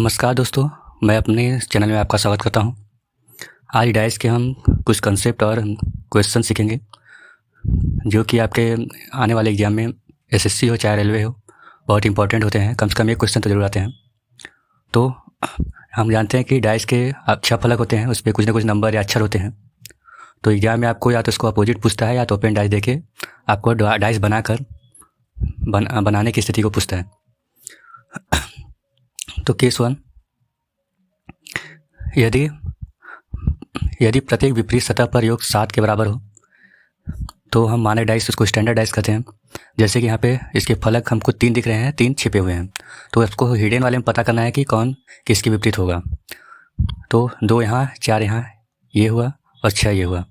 नमस्कार दोस्तों, मैं अपने चैनल में आपका स्वागत करता हूं। आज डाइस के हम कुछ कंसेप्ट और क्वेश्चन सीखेंगे जो कि आपके आने वाले एग्जाम में एसएससी हो चाहे रेलवे हो बहुत इंपॉर्टेंट होते हैं। कम से कम एक क्वेश्चन तो जरूर आते हैं। तो हम जानते हैं कि डाइस के 6 फलक होते हैं, उस पर कुछ ना कुछ नंबर या अक्षर होते हैं। तो एग्जाम में आपको या तो इसको अपोजिट पूछता है या तो ओपन डाइस देके आपको डाइस बनाकर बनाने की स्थिति को पूछता है। तो केस 1, यदि प्रत्येक विपरीत सतह पर योग 7 के बराबर हो तो हम मानक डाइस उसको स्टैंडर्ड डाइस कहते हैं। जैसे कि यहाँ पे इसके फलक हमको 3 दिख रहे हैं, 3 छिपे हुए हैं, तो इसको हिडन वाले में पता करना है कि कौन किसके विपरीत होगा। तो 2 यहाँ, 4 यहाँ, ये हुआ और 6 ये हुआ।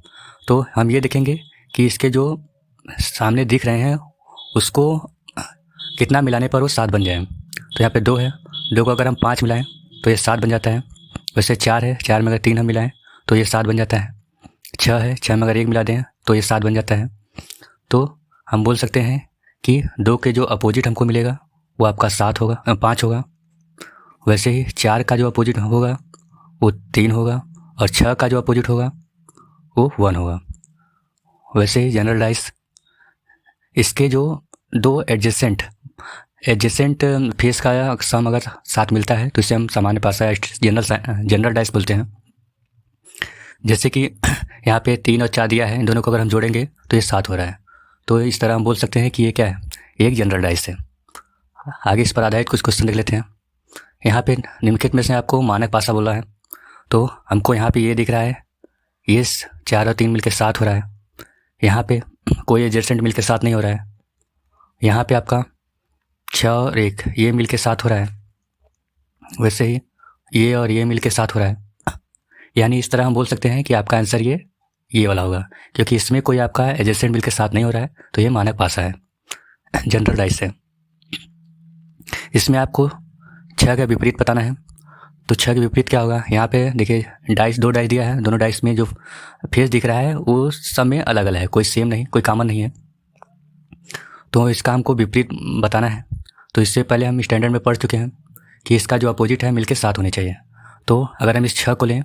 तो हम ये देखेंगे कि इसके जो सामने दिख रहे हैं उसको कितना मिलाने पर वो 7 बन जाए। तो यहाँ पे 2 है, 2 को अगर हम 5 मिलाएं तो ये 7 बन जाता है। वैसे 4 है, 4 में अगर 3 हम मिलाएं तो ये 7 बन जाता है। 6 है, 6 में अगर 1 मिला दें तो ये 7 बन जाता है। तो हम बोल सकते हैं कि 2 के जो अपोजिट हमको मिलेगा वो आपका 5 होगा। वैसे ही 4 का जो अपोजिट होगा वो 3 होगा और 6 का जो अपोजिट होगा वो 1 होगा। वैसे ही जनरल डाइस इसके जो 2 एडजेसेंट फेस का सम अगर साथ मिलता है तो इसे हम सामान्य पासा या जनरल डाइस बोलते हैं। जैसे कि यहाँ पे 3 और 4 दिया है, इन दोनों को अगर हम जोड़ेंगे तो ये 7 हो रहा है। तो इस तरह हम बोल सकते हैं कि ये क्या है, एक जनरल डाइस है। आगे इस पर आधारित कुछ क्वेश्चन देख लेते हैं। यहाँ पे निम्नलिखित में से आपको मानक पासा बोला है, तो हमको यहाँ पे ये दिख रहा है, ये 4 और 3 मिलकर 7 हो रहा है। यहाँ पे कोई एडजेसेंट मिलकर 7 नहीं हो रहा है। यहाँ पे आपका 6 और 1 ये मिलकर 7 हो रहा है। वैसे ही ये और ये मिलकर 7 हो रहा है। यानी इस तरह हम बोल सकते हैं कि आपका आंसर ये वाला होगा, क्योंकि इसमें कोई आपका एडजेसेंट मिलकर 7 नहीं हो रहा है, तो ये मानक पासा है, जनरल डाइस है। इसमें आपको 6 का विपरीत बताना है। तो 6 का विपरीत क्या होगा, यहाँ पे देखिए डाइस 2 डाइस दिया है, दोनों डाइस में जो फेस दिख रहा है वो सब में अलग अलग है, कोई सेम नहीं, कोई कॉमन नहीं है। तो इसका हमको विपरीत बताना है। तो इससे पहले हम स्टैंडर्ड में पढ़ चुके हैं कि इसका जो अपोजिट है मिलकर 7 होने चाहिए। तो अगर हम इस 6 को लें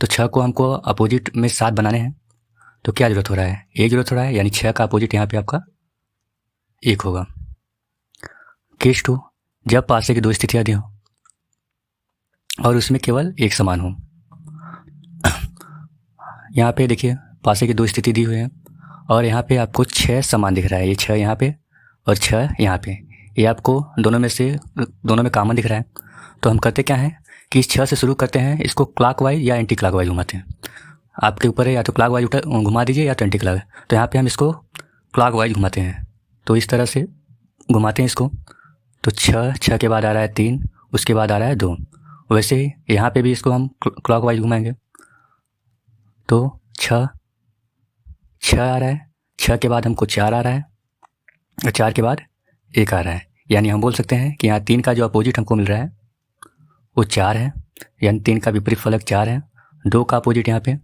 तो 6 को हमको अपोजिट में 7 बनाने हैं, तो क्या जरूरत हो रहा है, 1 जरूरत हो रहा है। यानी 6 का अपोजिट यहाँ पे आपका 1 होगा। केस 2, जब पासे की 2 स्थितियाँ दी हो और उसमें केवल एक समान हो। यहाँ पे देखिए पासे की 2 स्थिति दी हुई है और यहाँ पे आपको 6 समान दिख रहा है। ये 6 यहाँ पे और 6 यहाँ पे, ये आपको दोनों में कॉमन दिख रहा है। तो हम करते क्या है कि इस 6 से शुरू करते हैं, इसको क्लॉकवाइज या एंटी क्लॉकवाइज घुमाते हैं। आपके ऊपर है, या तो क्लॉकवाइज घुमा दीजिए या तो एंटी क्लॉक। तो यहाँ पे हम इसको क्लॉकवाइज घुमाते हैं। तो इस तरह से घुमाते हैं इसको। तो 6 के बाद आ रहा है 3, उसके बाद आ रहा है 2। वैसे ही यहाँ पे भी इसको हम क्लॉकवाइज घुमाएंगे। तो 6 आ रहा है, 6 के बाद हमको 4 आ रहा है और 4 के बाद 1 आ रहा है। यानी हम बोल सकते हैं कि यहाँ 3 का जो अपोजिट हमको मिल रहा है वो 4 है, यानी 3 का विपरीत फलक 4 है। 2 का अपोजिट यहाँ पे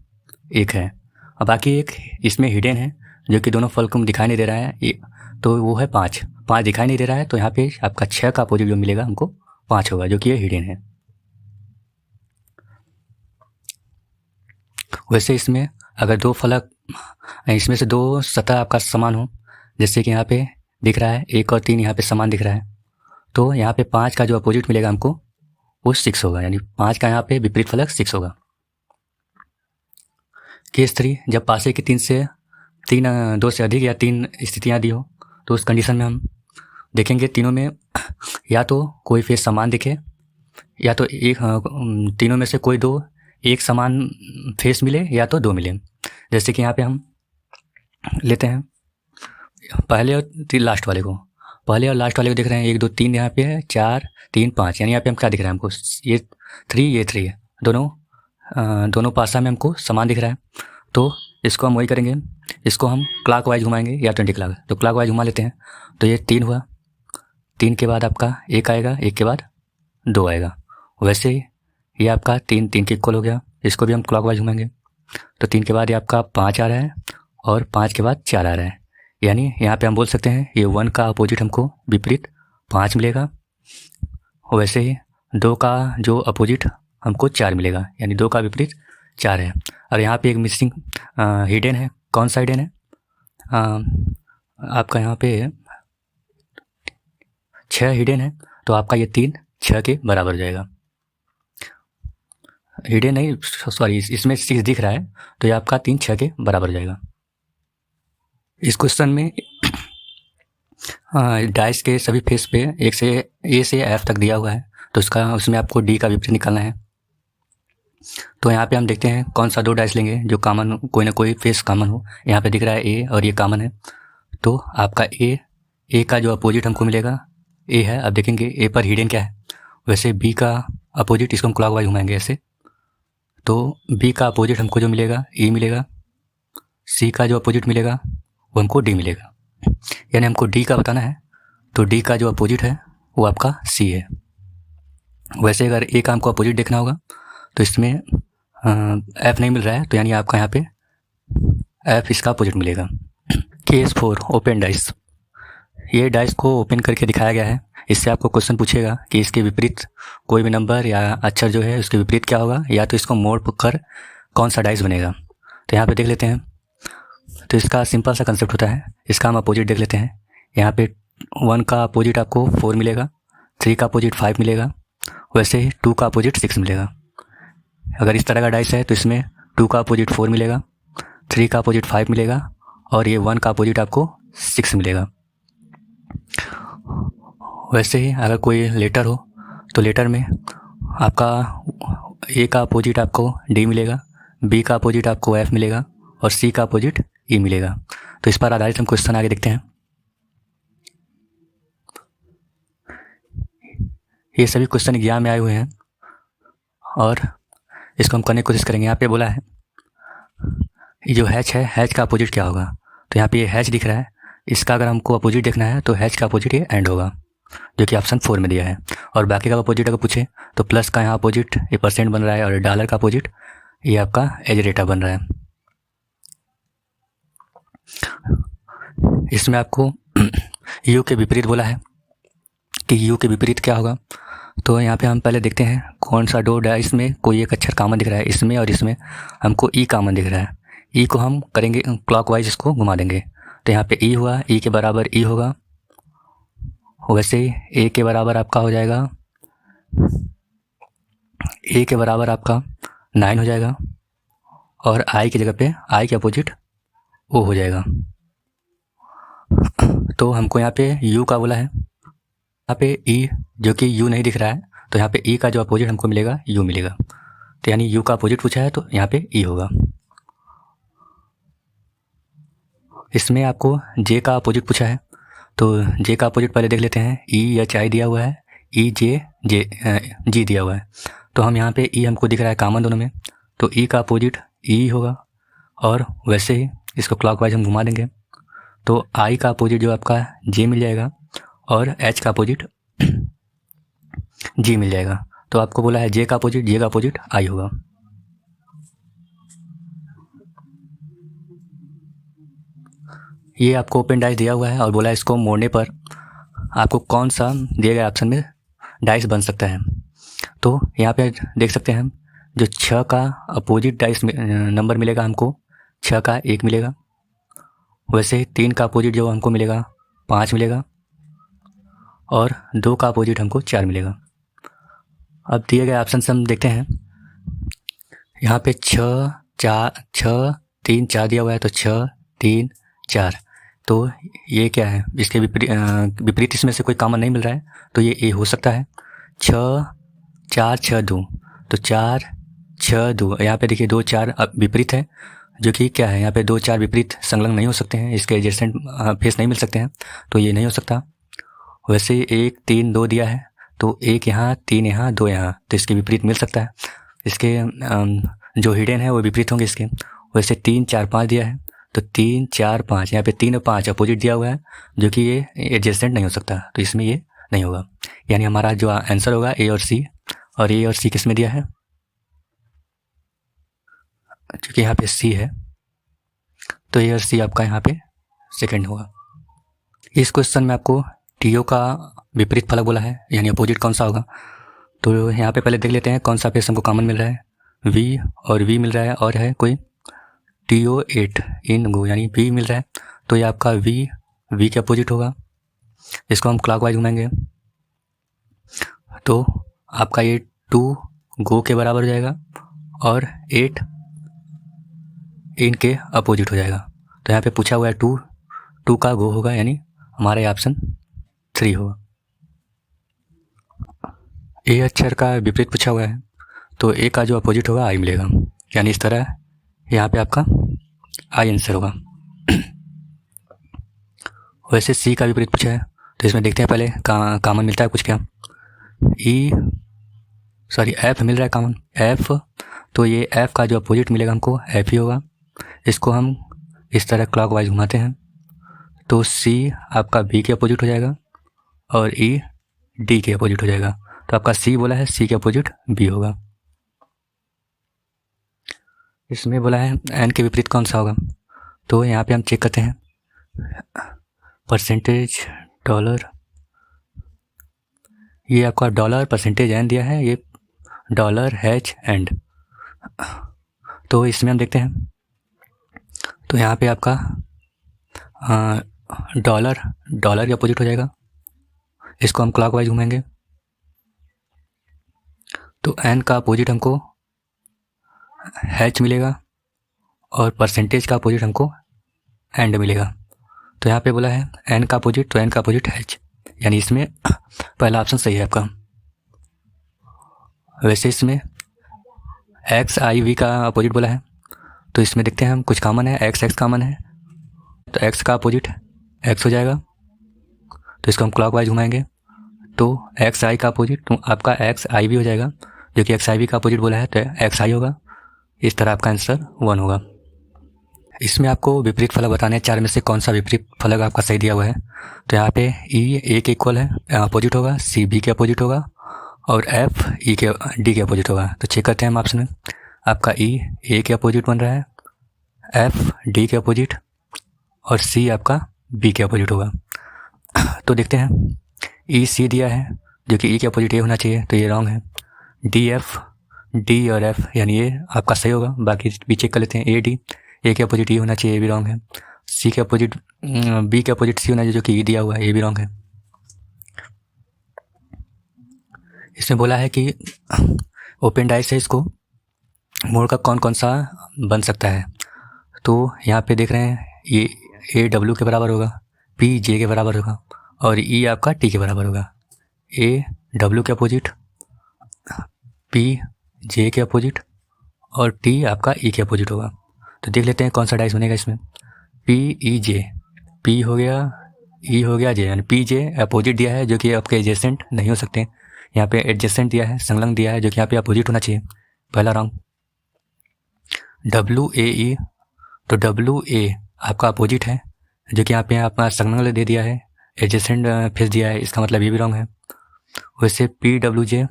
1 है और बाकी एक इसमें हिडन है जो कि दोनों फल को दिखाई नहीं दे रहा है, तो वो है 5 दिखाई नहीं दे रहा है। तो यहाँ पे आपका 6 का अपोजिट जो मिलेगा हमको 5 होगा, जो कि ये हिडन है। वैसे इसमें अगर 2 फलक, इसमें से 2 सतह आपका समान हो, जैसे कि यहाँ पे दिख रहा है 1 और 3 यहाँ पे समान दिख रहा है, तो यहाँ पे 5 का जो अपोजिट मिलेगा हमको वो 6 होगा। यानी 5 का यहाँ पे विपरीत फलक 6 होगा। केस 3, जब पासे की 2 से अधिक या 3 स्थितियाँ दी हो, तो उस कंडीशन में हम देखेंगे तीनों में या तो कोई फेस समान दिखे या तो तीनों में से कोई 2 एक समान फेस मिले या तो 2 मिले। जैसे कि यहाँ पे हम लेते हैं पहले और लास्ट वाले को। पहले और लास्ट वाले को देख रहे हैं 1 2 3 यहाँ पे है, 4 3 5। यानी यहाँ पे हम क्या दिख रहा है हमको, ये 3 है, दोनों पासा में हमको समान दिख रहा है। तो इसको हम वही करेंगे, इसको हम क्लॉकवाइज घुमाएंगे या 20 क्लॉक। तो क्लॉकवाइज घुमा लेते हैं। तो ये 3 हुआ, 3 के बाद आपका 1 आएगा, 1 के बाद 2 आएगा। वैसे ही ये आपका 3 के इक्वल हो गया, इसको भी हम क्लॉकवाइज घुमाएंगे। तो 3 के बाद ये आपका 5 आ रहा है और 5 के बाद 4 आ रहा है। यानी यहाँ पे हम बोल सकते हैं ये 1 का अपोजिट हमको विपरीत 5 मिलेगा। वैसे ही 2 का जो अपोजिट हमको 4 मिलेगा, यानी 2 का विपरीत 4 है। और यहाँ पे एक मिसिंग हिडन है। कौन सा हिडन है? आपका यहाँ पे 6 हिडन है, तो आपका ये 3 6 के बराबर हो जाएगा। हिडन नहीं, सॉरी, इसमें 6 दिख रहा है, तो ये आपका 3 6 के बराबर हो जाएगा। इस क्वेश्चन में डाइस के सभी फेस पे एक से ए से एफ तक दिया हुआ है, तो उसमें आपको डी का विपरीत निकालना है। तो यहाँ पे हम देखते हैं कौन सा 2 डाइस लेंगे जो कॉमन, कोई ना कोई फेस कॉमन हो। यहाँ पे दिख रहा है ए और ये कॉमन है, तो आपका ए का जो अपोजिट हमको मिलेगा ए है। अब देखेंगे ए पर हिडन क्या है। वैसे बी का अपोजिट, इसको हम क्लॉकवाइज घुमाएंगे ऐसे, तो बी का अपोजिट हमको जो मिलेगा ई मिलेगा। सी का जो अपोजिट मिलेगा वो हमको डी मिलेगा, यानी हमको डी का बताना है, तो डी का जो अपोजिट है वो आपका सी है। वैसे अगर ए का हमको अपोजिट देखना होगा तो इसमें एफ नहीं मिल रहा है, तो यानी आपका यहाँ पे एफ इसका अपोजिट मिलेगा। Case 4 open dice. ये डाइस को ओपन करके दिखाया गया है। इससे आपको क्वेश्चन पूछेगा कि इसके विपरीत कोई भी नंबर या अक्षर जो है उसके विपरीत क्या होगा, या तो इसको मोड़ कर कौन सा डाइस बनेगा। तो यहाँ पे देख लेते हैं। तो इसका सिंपल सा कंसेप्ट होता है, इसका हम अपोजिट देख लेते हैं। यहाँ पे 1 का अपोजिट आपको 4 मिलेगा, 3 का अपोजिट 5 मिलेगा, वैसे ही 2 का अपोजिट 6 मिलेगा। अगर इस तरह का डाइस है तो इसमें 2 का अपोजिट 4 मिलेगा, 3 का अपोजिट 5 मिलेगा, और ये 1 का अपोजिट आपको 6 मिलेगा। वैसे ही अगर कोई लेटर हो तो लेटर में आपका ए का अपोजिट आपको डी मिलेगा, बी का अपोजिट आपको एफ मिलेगा, और सी का अपोजिट ई मिलेगा। तो इस पर आधारित हम क्वेश्चन आगे देखते हैं। ये सभी क्वेश्चन एग्जाम में आए हुए हैं और इसको हम करने की कोशिश करेंगे। यहाँ पे बोला है ये जो हैच है, हैच का अपोजिट क्या होगा। तो यहाँ पे ये हैच दिख रहा है, इसका अगर हमको अपोजिट देखना है तो हैच का अपोजिट ये एंड होगा, जो कि ऑप्शन 4 में दिया है। और बाकी का अपोजिट अगर पूछे तो प्लस का यहाँ अपोजिट ये परसेंट बन रहा है, और डॉलर का अपोजिट ये आपका एज रेटा बन रहा है। इसमें आपको यू के विपरीत बोला है कि यू के विपरीत क्या होगा। तो यहाँ पे हम पहले देखते हैं कौन सा 2 डाइस में कोई एक अक्षर कॉमन दिख रहा है। इसमें और इसमें हमको ई कॉमन दिख रहा है। ई को हम करेंगे क्लॉकवाइज, इसको घुमा देंगे, तो यहाँ पे ई हुआ, ई के बराबर ई होगा। वैसे ही ए के बराबर आपका हो जाएगा, ए के बराबर आपका 9 हो जाएगा, और आई की जगह पे आई के अपोजिट ओ हो जाएगा। तो हमको यहाँ पे यू का बोला है, यहाँ पे ई जो कि यू नहीं दिख रहा है, तो यहाँ पे ई का जो अपोजिट हमको मिलेगा यू मिलेगा। तो यानी यू का अपोजिट पूछा है तो यहाँ पे ई होगा। इसमें आपको जे का अपोजिट पूछा है, तो जे का अपोजिट पहले देख लेते हैं। ई एच आई दिया हुआ है, ई जे जी दिया हुआ है, तो हम यहाँ पे ई हमको दिख रहा है कॉमन दोनों में, तो ई का अपोजिट ई होगा। और वैसे ही इसको क्लॉकवाइज हम घुमा देंगे, तो आई का अपोजिट जो आपका जे मिल जाएगा, और एच का अपोजिट जी मिल जाएगा। तो आपको बोला है जे का अपोजिट आई होगा। ये आपको ओपन डाइस दिया हुआ है और बोला है इसको मोड़ने पर आपको कौन सा दिए गए ऑप्शन में डाइस बन सकता है। तो यहाँ पे देख सकते हैं हम, जो 6 का अपोजिट डाइस नंबर मिलेगा हमको, 6 का 1 मिलेगा। वैसे ही 3 का अपोजिट जो हमको मिलेगा 5 मिलेगा, और 2 का अपोजिट हमको 4 मिलेगा। अब दिए गए ऑप्शन से हम देखते हैं, यहाँ पे 6 3 4 दिया हुआ है, तो 6 3 4, तो ये क्या है, इसके विपरीत इसमें से कोई कॉमन नहीं मिल रहा है, तो ये ए हो सकता है। 6 4 6 2, तो 4 6 2, यहाँ पे देखिए 2 4 विपरीत है, जो कि क्या है, यहाँ पे 2 4 विपरीत संलग्न नहीं हो सकते हैं, इसके एडजेसेंट फेस नहीं मिल सकते हैं, तो ये नहीं हो सकता। वैसे ही 1 3 2 दिया है, तो 1 यहाँ 3 यहाँ 2 यहाँ, तो इसके विपरीत मिल सकता है। इसके जो हिडन है वो विपरीत होंगे इसके। वैसे 3 4 5 दिया है, तो 3 4 5, यहाँ पे 3 और 5 अपोजिट दिया हुआ है, जो कि ये एडजेसेंट नहीं हो सकता, तो इसमें ये नहीं होगा। यानी हमारा जो आंसर होगा ए और सी, और ए और सी किस में दिया है, क्योंकि यहाँ पे सी है, तो ए और सी आपका यहाँ पे सेकंड होगा। इस क्वेश्चन में आपको टीओ का विपरीत फलक बोला है, यानी अपोजिट कौन सा होगा। तो यहाँ पे पहले देख लेते हैं कौन सा फेस हमको कॉमन मिल रहा है। वी और वी मिल रहा है और है कोई TO8 इन गो, यानी वी मिल रहा है। तो ये आपका वी के अपोजिट होगा। इसको हम क्लॉकवाइज घुमाएंगे तो आपका ये 2 गो के बराबर हो जाएगा और 8 इनके अपोजिट हो जाएगा। तो यहाँ पे पूछा हुआ है 2 का गो होगा, यानी हमारा ये ऑप्शन 3 होगा। ए अक्षर का विपरीत पूछा हुआ है तो ए का जो अपोजिट होगा आई मिलेगा, यानी इस तरह यहाँ पे आपका आई आंसर होगा। वैसे सी का विपरीत पूछा है तो इसमें देखते हैं पहले कॉमन मिलता है कुछ क्या। एफ मिल रहा है कॉमन, एफ। तो ये एफ का जो अपोजिट मिलेगा हमको एफ ही होगा। इसको हम इस तरह क्लॉकवाइज घुमाते हैं तो सी आपका बी के अपोजिट हो जाएगा और ई डी के अपोजिट हो जाएगा। तो आपका सी बोला है, सी के अपोजिट बी होगा। इसमें बोला है एन के विपरीत कौन सा होगा, तो यहाँ पे हम चेक करते हैं परसेंटेज डॉलर। ये आपका डॉलर परसेंटेज एन दिया है, ये डॉलर हैच एंड। तो इसमें हम देखते हैं तो यहाँ पे आपका डॉलर के अपोजिट हो जाएगा। इसको हम क्लॉकवाइज घुमाएंगे तो एन का अपोजिट हमको हैच मिलेगा और परसेंटेज का अपोजिट हमको एंड मिलेगा। तो यहाँ पे बोला है एन का अपोजिट, तो एन का अपोजिट हैच, यानी इसमें पहला ऑप्शन सही है आपका। वैसे इसमें एक्स आई वी का अपोजिट बोला है तो इसमें देखते हैं हम कुछ कॉमन है, एक्स एक्स कॉमन है तो एक्स का अपोजिट एक्स हो जाएगा। तो इसको हम क्लॉकवाइज घुमाएंगे तो एक्स आई का अपोजिट तो आपका एक्स आई वी हो जाएगा, जो कि एक्स आई वी का अपोजिट बोला है तो एक्स आई होगा। इस तरह आपका आंसर 1 होगा। इसमें आपको विपरीत फलक बताने हैं, 4 में से कौन सा विपरीत फलक आपका सही दिया हुआ है। तो यहाँ पे ई ए के इक्वल है, अपोजिट होगा, सी बी के अपोजिट होगा और एफ ई के डी के अपोजिट होगा। तो चेक करते हैं हम ऑप्शन में, आपका ई ए के अपोजिट बन रहा है, एफ डी के अपोजिट और सी आपका बी के अपोजिट होगा। तो देखते हैं ई सी दिया है जो कि ई के अपोजिट ए होना चाहिए, तो ये रॉन्ग है। डी एफ, डी और एफ यानी ये आपका सही होगा। बाकी भी चेक कर लेते हैं, ए डी, ए के अपोजिट ई होना चाहिए, ये भी रॉन्ग है। सी के अपोजिट बी के अपोजिट सी होना चाहिए, जो कि ई दिया हुआ है, ये भी रॉन्ग है। इसमें बोला है कि ओपन डाइस से इसको मोड़ का कौन कौन सा बन सकता है। तो यहाँ पे देख रहे हैं ये ए डब्ल्यू के बराबर होगा, पी जे के बराबर होगा और ई आपका टी के बराबर होगा। ए डब्ल्यू के अपोजिट, पी जे के अपोजिट और टी आपका ई के अपोजिट होगा। तो देख लेते हैं कौन सा डाइस बनेगा इसमें। पी ई जे, पी हो गया, ई हो गया, जे, यानी पी जे अपोजिट दिया है जो कि आपके एडजेसेंट नहीं हो सकते। यहाँ पे एडजेसेंट दिया है, संलग्न दिया है, जो कि यहाँ पे अपोजिट होना चाहिए, पहला रॉन्ग। डब्ल्यू ए ई, तो डब्ल्यू ए आपका अपोजिट है, जो कि यहाँ पे आपका संलग्न दे दिया है, एडजेसेंट फेस दिया है, इसका मतलब ये भी रॉन्ग है। वैसे पी डब्ल्यू जे,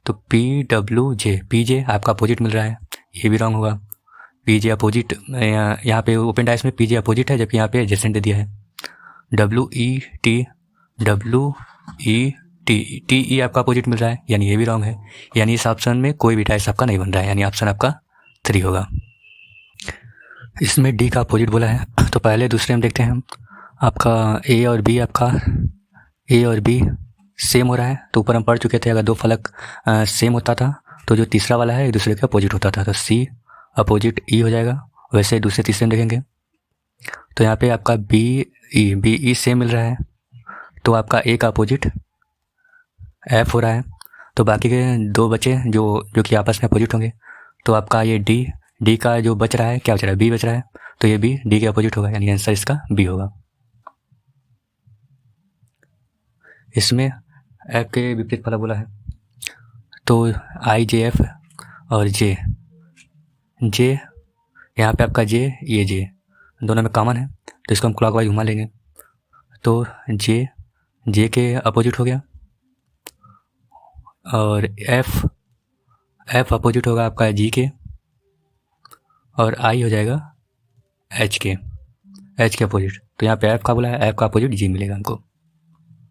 तो पी डब्ल्यू जे, पी जे आपका अपोजिट मिल रहा है, ये भी रॉन्ग होगा। पी जे अपोजिट, यहाँ पे ओपन डाइस में पी जे अपोजिट है, जबकि यहाँ पे एडजेसेंट दे दिया है। W E T, W E T, T E आपका अपोजिट मिल रहा है, यानी ये भी रॉन्ग है। यानी इस ऑप्शन में कोई भी डाइस आपका नहीं बन रहा है, यानी ऑप्शन आपका 3 होगा। इसमें डी का अपोजिट बोला है तो पहले दूसरे में देखते हैं हम, आपका ए और बी, आपका ए और बी सेम हो रहा है। तो ऊपर हम पढ़ चुके थे अगर 2 फलक सेम होता था तो जो तीसरा वाला है एक दूसरे के अपोजिट होता था, तो सी अपोजिट ई हो जाएगा। वैसे दूसरे तीसरे में देखेंगे तो यहाँ पे आपका बी ई सेम मिल रहा है, तो आपका ए का अपोजिट एफ हो रहा है। तो बाकी के 2 बचे जो कि आपस में अपोजिट होंगे, तो आपका ये डी का जो बच रहा है, क्या बच रहा है, बी बच रहा है, तो ये बी डी के अपोजिट होगा, यानी आंसर इसका बी होगा। इसमें एफ के विपरीत फलक बोला है तो आई जे एफ और जे यहाँ पे आपका जे, ये जे दोनों में कॉमन है, तो इसको हम क्लॉकवाइज घुमा लेंगे तो जे के अपोजिट हो गया और एफ अपोजिट होगा आपका जी के और आई हो जाएगा एच के अपोजिट। तो यहाँ पे एफ का बोला है, एफ का अपोजिट जी मिलेगा हमको।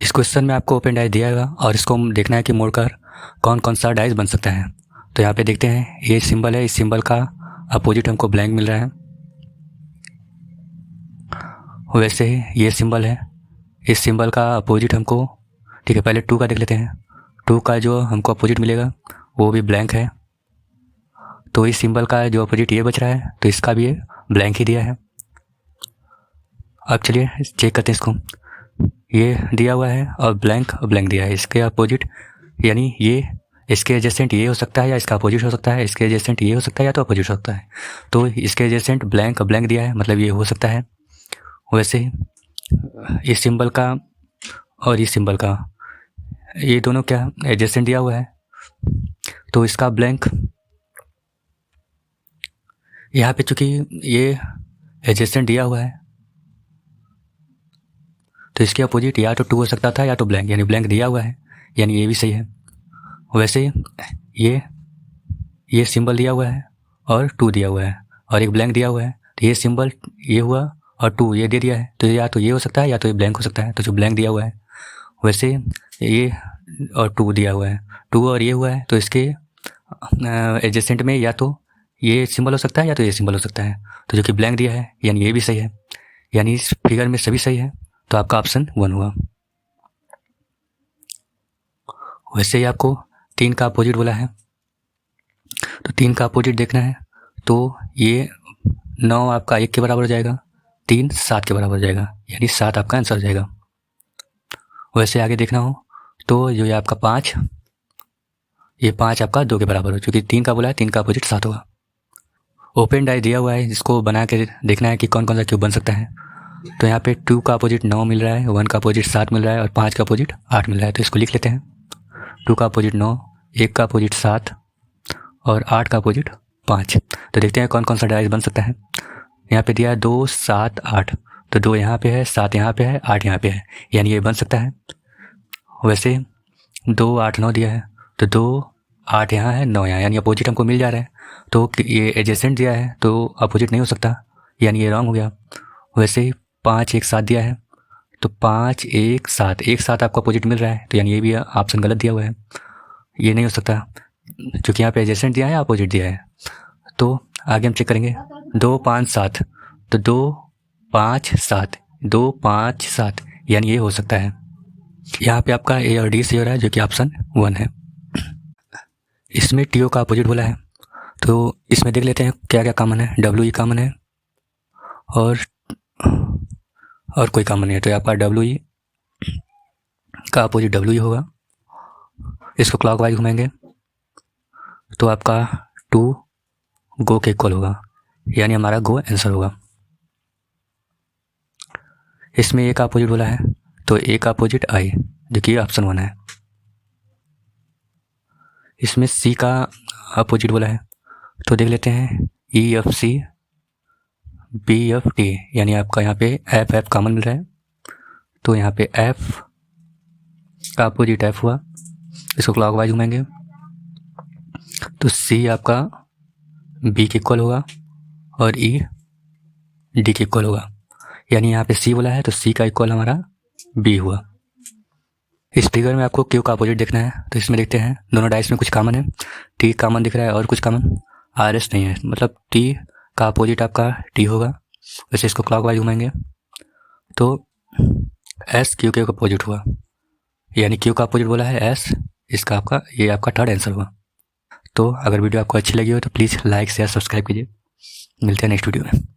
इस क्वेश्चन में आपको ओपन डाइस दिया होगा और इसको देखना है कि मोड़कर कौन कौन सा डाइस बन सकता है। तो यहाँ पे देखते हैं ये सिंबल है, इस सिंबल का अपोजिट हमको ब्लैंक मिल रहा है। वैसे ही ये सिंबल है, इस सिंबल का अपोजिट हमको, ठीक है पहले 2 का देख लेते हैं। 2 का जो हमको अपोजिट मिलेगा वो भी ब्लैंक है। तो इस सिंबल का जो अपोजिट ये बच रहा है तो इसका भी ये ब्लैंक ही दिया है। अब चलिए चेक करते हैं इसको। ये दिया हुआ है और ब्लैंक दिया है, इसके अपोजिट यानी ये इसके एडजेसेंट ये हो सकता है या इसका अपोजिट हो सकता है, इसके एडजेसेंट ये हो सकता है या तो अपोजिट हो सकता है। तो इसके एडजेसेंट ब्लैंक दिया है, मतलब ये हो सकता है। वैसे ही इस सिंबल का और इस सिंबल का ये दोनों क्या एडजेसेंट दिया हुआ है, तो इसका ब्लैंक यहाँ पे चूँकि ये एडजेसेंट दिया हुआ है तो इसके अपोजिट या तो 2 हो सकता था या तो ब्लैंक, यानी ब्लैंक दिया हुआ है यानी ये भी सही है। वैसे ये सिंबल दिया हुआ है और 2 दिया हुआ है और एक ब्लैंक दिया हुआ है, तो ये सिंबल ये हुआ और 2 ये दे दिया है, तो या तो ये हो सकता है या तो ये ब्लैंक हो सकता है। तो जो ब्लैंक दिया हुआ है, वैसे ये और 2 दिया हुआ है, 2 और ये हुआ है, तो इसके एडजेसेंट में या तो ये सिंबल हो सकता है या तो ये सिंबल हो सकता है। तो जो कि ब्लैंक दिया है यानी ये भी सही है, यानी इस फिगर में सभी सही है। तो आपका ऑप्शन 1 हुआ। वैसे ही आपको 3 का अपोजिट बोला है, तो 3 का अपोजिट देखना है, तो ये 9 आपका 1 के बराबर हो जाएगा, 3 7 के बराबर हो जाएगा, यानी 7 आपका आंसर हो जाएगा। वैसे आगे देखना हो तो जो ये आपका 5, ये 5 आपका 2 के बराबर हो, चूँकि 3 का बोला है, 3 का अपोजिट 7 होगा। ओपन डाई दिया हुआ है, इसको बना के देखना है कि कौन कौन सा क्यूब बन सकता है। तो यहाँ पे 2 का अपोजिट 9 मिल रहा है, 1 का अपोजिट 7 मिल रहा है और 5 का अपोजिट 8 मिल रहा है। तो इसको लिख लेते हैं, 2 का अपोजिट 9, 1 का अपोजिट 7 और 8 का अपोजिट 5। तो देखते हैं कौन कौन सा डाइस बन सकता है। यहाँ पे दिया है 2 7 8, तो 2 यहाँ पे है, 7 यहाँ पे है, 8 यहाँ पे है, यानी ये बन सकता है। वैसे 2 8 9 दिया है, तो 2 8 यहाँ है, 9 यहाँ, यानी अपोजिट हमको मिल जा रहा है। तो ये एडजेसेंट दिया है तो अपोजिट नहीं हो सकता, यानी ये रॉन्ग हो गया। वैसे ही 5 1 7 दिया है, तो 5 1 7, 1 7 आपको अपोजिट मिल रहा है, तो यानी ये भी ऑप्शन गलत दिया हुआ है, ये नहीं हो सकता, क्योंकि यहाँ पे एडजेसेंट दिया है अपोजिट दिया है। तो आगे हम चेक करेंगे 2 5 7, तो 2 5 7, 2 5 7, यानी ये हो सकता है। यहाँ पे आपका ए और डी सही हो रहा है, जो कि ऑप्शन 1 है। इसमें टीओ का अपोजिट बोला है, तो इसमें देख लेते हैं क्या क्या कॉमन है। डब्ल्यू ई कॉमन है और कोई कॉमन नहीं है, तो आपका डब्ल्यू ई का अपोजिट डब्ल्यू ई होगा। इसको क्लॉकवाइज घुमाएंगे तो आपका 2 गो के इक्वल होगा, यानी हमारा गो आंसर होगा। इसमें ए का अपोजिट बोला है, तो ए का अपोजिट आई, जो कि ऑप्शन 1 है। इसमें सी का अपोजिट बोला है, तो देख लेते हैं E F C B F T, यानी आपका यहाँ पे एफ एफ कॉमन मिल रहा है, तो यहाँ पे एफ का अपोजिट एफ हुआ। इसको क्लॉकवाइज घुमाएंगे तो सी आपका बी के इक्वल होगा और ई डी के इक्वल होगा, यानी यहाँ पे सी बोला है तो सी का इक्वल हमारा बी हुआ। इस फिगर में आपको क्यू का अपोजिट देखना है, तो इसमें देखते हैं दोनों डाइस में कुछ कॉमन है, टी कॉमन दिख रहा है और कुछ कॉमन आर एस नहीं है, मतलब टी का अपोजिट आपका टी होगा। वैसे इसको क्लॉकवाइज घुमाएंगे तो एस क्यू के अपोजिट हुआ, यानी क्यू का अपोजिट बोला है एस, इसका आपका ये आपका थर्ड आंसर हुआ। तो अगर वीडियो आपको अच्छी लगी हो तो प्लीज़ लाइक शेयर सब्सक्राइब कीजिए। मिलते हैं नेक्स्ट वीडियो में।